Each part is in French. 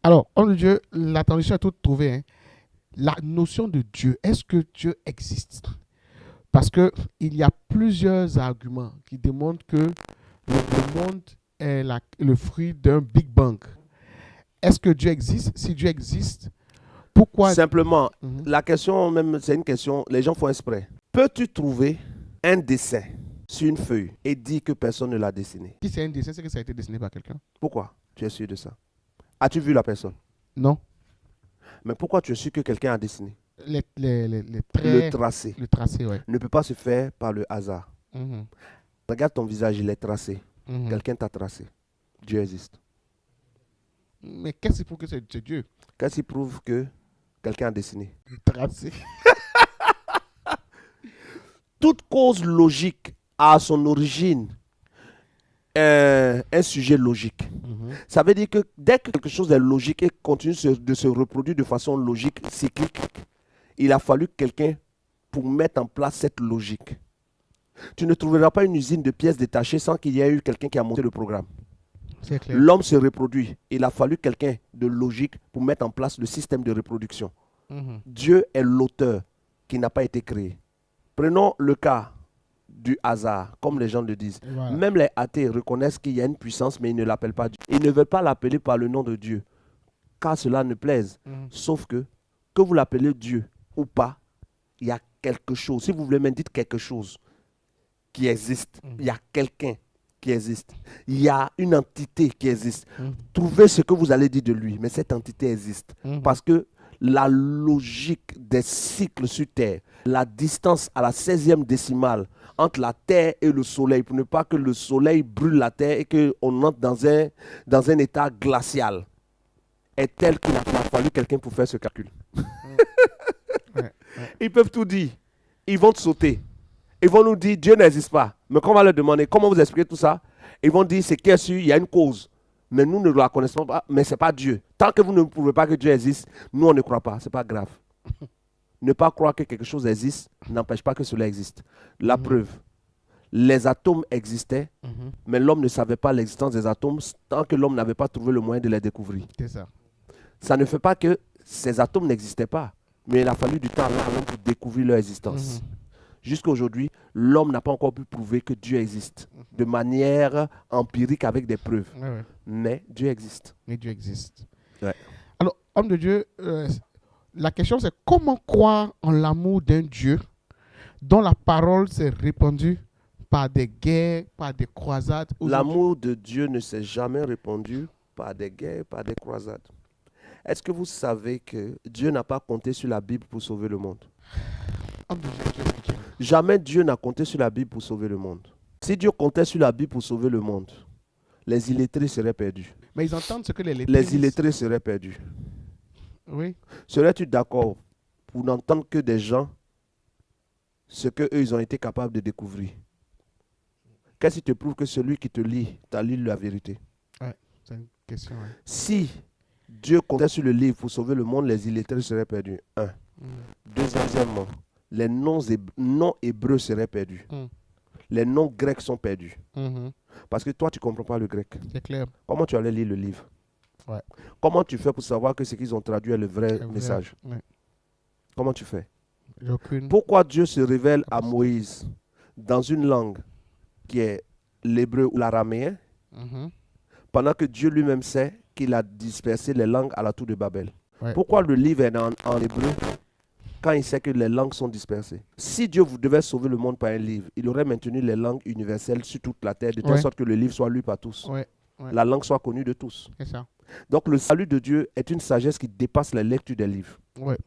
Alors, homme de Dieu, la transition est toute trouvée, hein. La notion de Dieu, est-ce que Dieu existe? Parce que il y a plusieurs arguments qui démontrent que le monde est le fruit d'un Big Bang. Est-ce que Dieu existe? Si Dieu existe, pourquoi? Simplement, Mhm. la question même, c'est une question, les gens font exprès. Peux-tu trouver un dessin sur une feuille et dire que personne ne l'a dessiné? Si c'est un dessin, c'est que ça a été dessiné par quelqu'un. Pourquoi tu es sûr de ça? As-tu vu la personne? Non. Mais pourquoi tu es sûr que quelqu'un a dessiné? Les Le traits, tracé le tracé, ouais. ne peut pas se faire par le hasard. Mhm. Regarde ton visage, il est tracé. Mhm. Quelqu'un t'a tracé. Dieu existe. Mais qu'est-ce qui prouve que c'est Dieu? Qu'est-ce qui prouve que quelqu'un a dessiné? Le tracé. Toute cause logique a à son origine un sujet logique. Mhm. Ça veut dire que dès que quelque chose est logique et continue de se reproduire de façon logique, cyclique, il a fallu quelqu'un pour mettre en place cette logique. Tu ne trouveras pas une usine de pièces détachées sans qu'il y ait eu quelqu'un qui a monté le programme. C'est clair. L'homme se reproduit. Il a fallu quelqu'un de logique pour mettre en place le système de reproduction. Mhm. Dieu est l'auteur qui n'a pas été créé. Prenons le cas du hasard, comme les gens le disent. Voilà. Même les athées reconnaissent qu'il y a une puissance, mais ils ne l'appellent pas Dieu. Ils ne veulent pas l'appeler par le nom de Dieu, car cela ne plaise. Mhm. Sauf que vous l'appelez Dieu ou pas, il y a quelque chose. Si vous voulez même dire quelque chose qui existe, il y a quelqu'un qui existe. Il y a une entité qui existe. Mhm. Trouvez ce que vous allez dire de lui, mais cette entité existe. Mhm. Parce que la logique des cycles sur Terre, la distance à la 16e décimale entre la Terre et le Soleil, pour ne pas que le Soleil brûle la Terre et qu'on entre dans un état glacial, est telle qu'il a fallu quelqu'un pour faire ce calcul. Ouais, ouais. Ils peuvent tout dire. Ils vont te sauter. Ils vont nous dire Dieu n'existe pas. Mais quand on va leur demander comment vous expliquez tout ça, ils vont dire c'est qu'il y a une cause. Mais nous ne la connaissons pas, mais ce n'est pas Dieu. Tant que vous ne prouvez pas que Dieu existe, nous on ne croit pas. Ce n'est pas grave. Ne pas croire que quelque chose existe n'empêche pas que cela existe. La preuve, les atomes existaient, Mhm. mais l'homme ne savait pas l'existence des atomes tant que l'homme n'avait pas trouvé le moyen de les découvrir. C'est ça. Ça ne fait pas que ces atomes n'existaient pas, mais il a fallu du temps à l'homme pour découvrir leur existence. Mhm. Jusqu'à aujourd'hui, l'homme n'a pas encore pu prouver que Dieu existe de manière empirique avec des preuves. Ouais, ouais. Mais Dieu existe. Mais Dieu existe. Ouais. Alors, homme de Dieu, la question c'est comment croire en l'amour d'un Dieu dont la parole s'est répandue par des guerres, par des croisades. Aujourd'hui, L'amour de Dieu ne s'est jamais répandu par des guerres, par des croisades. Est-ce que vous savez que Dieu n'a pas compté sur la Bible pour sauver le monde? homme de Dieu, Dieu est Dieu. Jamais Dieu n'a compté sur la Bible pour sauver le monde. Si Dieu comptait sur la Bible pour sauver le monde, les illettrés seraient perdus. Mais ils entendent ce que les lettrés Les disent. illettrés seraient perdus. Oui. Serais-tu d'accord pour n'entendre que des gens ce qu'eux, ils ont été capables de découvrir? Qu'est-ce qui te prouve que celui qui te lit, t'a lu la vérité? Ouais, c'est une question. Ouais. Si Dieu comptait sur le livre pour sauver le monde, les illettrés seraient perdus. Un. Deuxièmement, les noms hébreux seraient perdus. Mm. Les noms grecs sont perdus. Mhm. Parce que toi, tu ne comprends pas le grec. C'est clair. Comment tu allais lire le livre? Ouais. Comment tu fais pour savoir que ce qu'ils ont traduit est le vrai C'est vrai. message? Ouais. Comment tu fais? J'ai aucune. Pourquoi Dieu se révèle à capacité. Moïse dans une langue qui est l'hébreu ou l'araméen, Mhm. pendant que Dieu lui-même sait qu'il a dispersé les langues à la tour de Babel? Ouais. Pourquoi le livre est en hébreu quand il sait que les langues sont dispersées? Si Dieu devait sauver le monde par un livre, il aurait maintenu les langues universelles sur toute la terre, de telle Ouais. sorte que le livre soit lu par tous. Ouais. Ouais. La langue soit connue de tous. C'est ça. Donc le salut de Dieu est une sagesse qui dépasse la lecture des livres. Ouais.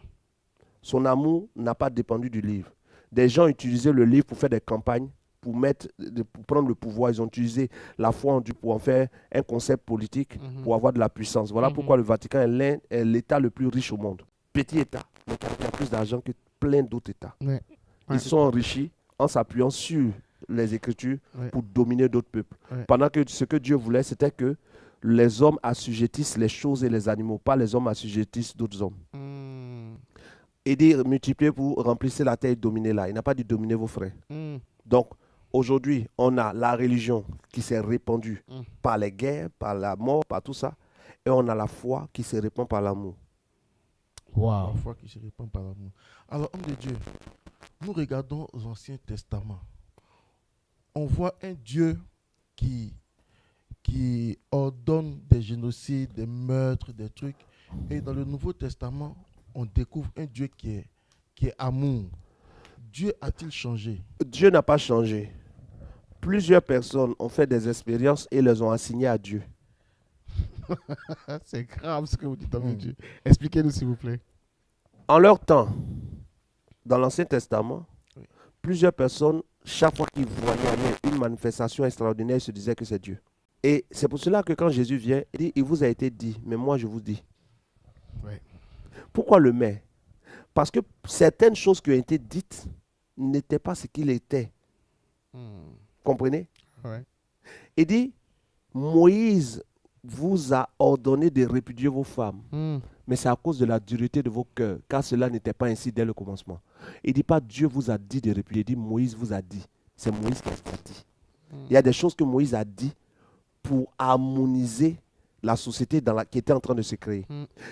Son amour n'a pas dépendu du livre. Des gens utilisaient le livre pour faire des campagnes, pour prendre le pouvoir. Ils ont utilisé la foi en Dieu pour en faire un concept politique, pour avoir de la puissance. Voilà pourquoi le Vatican est l'État le plus riche au monde. Petit État, mais qui a plus d'argent que plein d'autres États. Ouais. Ils se sont enrichis en s'appuyant sur les Écritures Ouais. pour dominer d'autres peuples. Ouais. Pendant que ce que Dieu voulait, c'était que les hommes assujettissent les choses et les animaux, pas les hommes assujettissent d'autres hommes. Mm. Et dire multiplier pour remplir la terre et dominer là. Il n'a pas dit dominer vos frères. Mm. Donc, aujourd'hui, on a la religion qui s'est répandue Mm. par les guerres, par la mort, par tout ça. et on a la foi qui se répand par l'amour. Wow. La foi qui se répand par l'amour. Alors, homme de Dieu, nous regardons l'Ancien Testament. On voit un Dieu qui ordonne des génocides, des meurtres, des trucs. Et dans le Nouveau Testament, on découvre un Dieu qui est amour. Dieu a-t-il changé? Dieu n'a pas changé. Plusieurs personnes ont fait des expériences et les ont assignées à Dieu. C'est grave ce que vous dites, homme de Dieu. Expliquez-nous, s'il vous plaît. En leur temps, dans l'Ancien Testament, Oui. plusieurs personnes, chaque fois qu'ils voyaient une manifestation extraordinaire, ils se disaient que c'est Dieu. Et c'est pour cela que quand Jésus vient, il dit, il vous a été dit, mais moi je vous dis. Ouais. Pourquoi le mais? Parce que certaines choses qui ont été dites n'étaient pas ce qu'il était. Comprenez? Ouais. Il dit, Moïse vous a ordonné de répudier vos femmes. Mais c'est à cause de la dureté de vos cœurs, car cela n'était pas ainsi dès le commencement. Il ne dit pas Dieu vous a dit de répudier, il dit Moïse vous a dit. C'est Moïse qui a dit. Il y a des choses que Moïse a dit pour harmoniser la société qui était en train de se créer.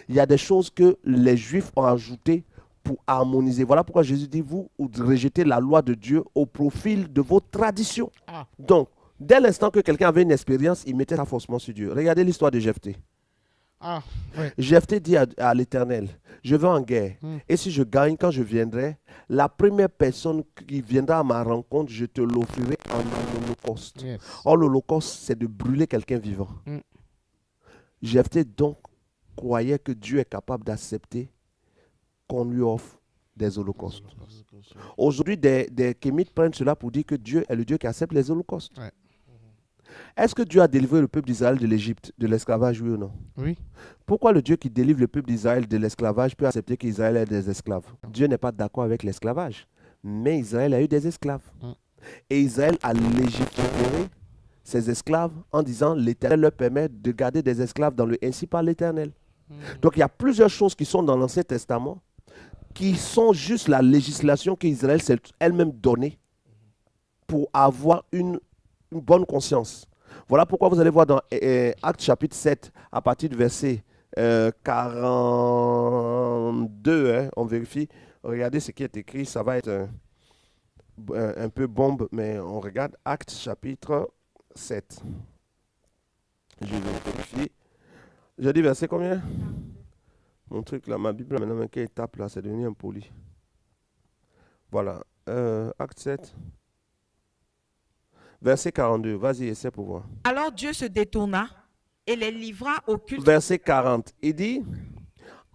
Il y a des choses que les Juifs ont ajoutées pour harmoniser. Voilà pourquoi Jésus dit, vous rejetez la loi de Dieu au profil de vos traditions. Ah. Donc, dès l'instant que quelqu'un avait une expérience, il mettait ça forcément sur Dieu. Regardez l'histoire de Jephthé. Ah, ouais. Jephthé dit à l'Éternel, je vais en guerre. Et si je gagne, quand je viendrai, la première personne qui viendra à ma rencontre, je te l'offrirai en holocauste. Yes. Or, l'holocauste, c'est de brûler quelqu'un vivant. Jephthé donc croyait que Dieu est capable d'accepter qu'on lui offre des holocaustes. Aujourd'hui, des kémites prennent cela pour dire que Dieu est le Dieu qui accepte les holocaustes. Ouais. Est-ce que Dieu a délivré le peuple d'Israël de l'Égypte, de l'esclavage, oui ou non? Oui. Pourquoi le Dieu qui délivre le peuple d'Israël de l'esclavage peut accepter qu'Israël ait des esclaves? Dieu n'est pas d'accord avec l'esclavage, mais Israël a eu des esclaves. Et Israël a légiféré ses esclaves en disant l'Éternel leur permet de garder des esclaves dans le ainsi par l'Éternel. Donc il y a plusieurs choses qui sont dans l'Ancien Testament qui sont juste la législation qu'Israël s'est elle-même donnée pour avoir une bonne conscience. Voilà pourquoi vous allez voir dans Actes chapitre 7, à partir du verset 42, on vérifie. Regardez ce qui est écrit, ça va être un peu bombe, mais on regarde Actes chapitre 7. Je vais vérifier. J'ai dit verset combien? Mon truc là, ma Bible, maintenant, quelle étape là, c'est devenu impoli. Voilà, Acte 7. Verset 42, vas-y, essaie pour voir. Alors Dieu se détourna et les livra au culte. Verset 40, il dit,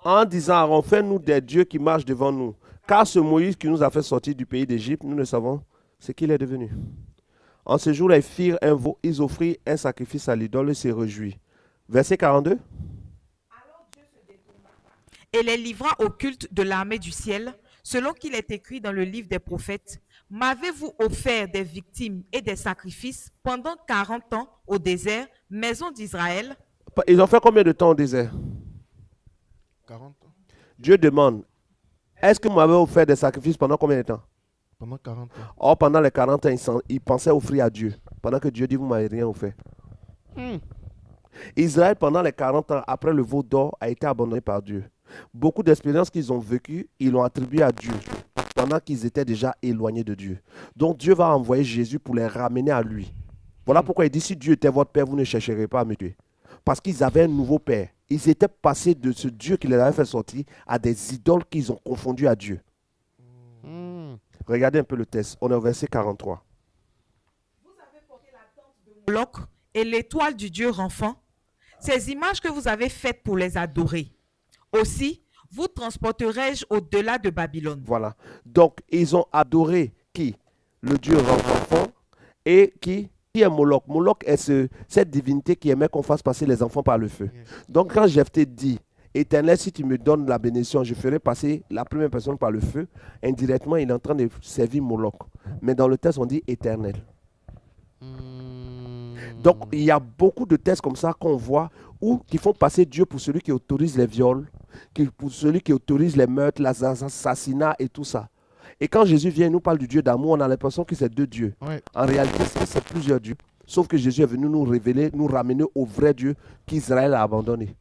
en disant, Aaron, fais-nous des dieux qui marchent devant nous. Car ce Moïse qui nous a fait sortir du pays d'Égypte, nous ne savons ce qu'il est devenu. En ce jour-là, ils firent un veau, ils offrirent un sacrifice à l'idole et se réjouirent. Verset 42. Et les livra au culte de l'armée du ciel, selon qu'il est écrit dans le livre des prophètes. M'avez-vous offert des victimes et des sacrifices pendant 40 ans au désert, maison d'Israël? Ils ont fait combien de temps au désert? 40 ans. Dieu demande, est-ce que vous m'avez offert des sacrifices pendant combien de temps? Pendant 40 ans. Or, pendant les 40 ans, ils pensaient offrir à Dieu. Pendant que Dieu dit, vous ne m'avez rien offert. Israël, pendant les 40 ans, après le veau d'or, a été abandonné par Dieu. Beaucoup d'expériences qu'ils ont vécues, ils l'ont attribué à Dieu, pendant qu'ils étaient déjà éloignés de Dieu. Donc Dieu va envoyer Jésus pour les ramener à lui. Voilà pourquoi il dit, si Dieu était votre Père, vous ne chercherez pas à me tuer. Parce qu'ils avaient un nouveau Père. Ils étaient passés de ce Dieu qui les avait fait sortir à des idoles qu'ils ont confondues à Dieu. Regardez un peu le texte. On est au verset 43. Vous avez porté la tente de Moloch et l'étoile du dieu Renfant, ces images que vous avez faites pour les adorer. Aussi, vous transporterai-je au-delà de Babylone. Voilà. Donc, ils ont adoré qui? Le dieu Renfant et qui est Moloch. Moloch est cette divinité qui aimait qu'on fasse passer les enfants par le feu. Donc, quand Jephthé dit, Éternel, si tu me donnes la bénédiction, je ferai passer la première personne par le feu, indirectement, il est en train de servir Moloch. Mais dans le texte, on dit Éternel. Donc, il y a beaucoup de textes comme ça qu'on voit qui font passer Dieu pour celui qui autorise les viols, pour celui qui autorise les meurtres, les assassinats et tout ça. Et quand Jésus vient, il nous parle du Dieu d'amour, on a l'impression que c'est deux dieux. Ouais. En réalité, c'est plusieurs dieux. Sauf que Jésus est venu nous révéler, nous ramener au vrai Dieu qu'Israël a abandonné.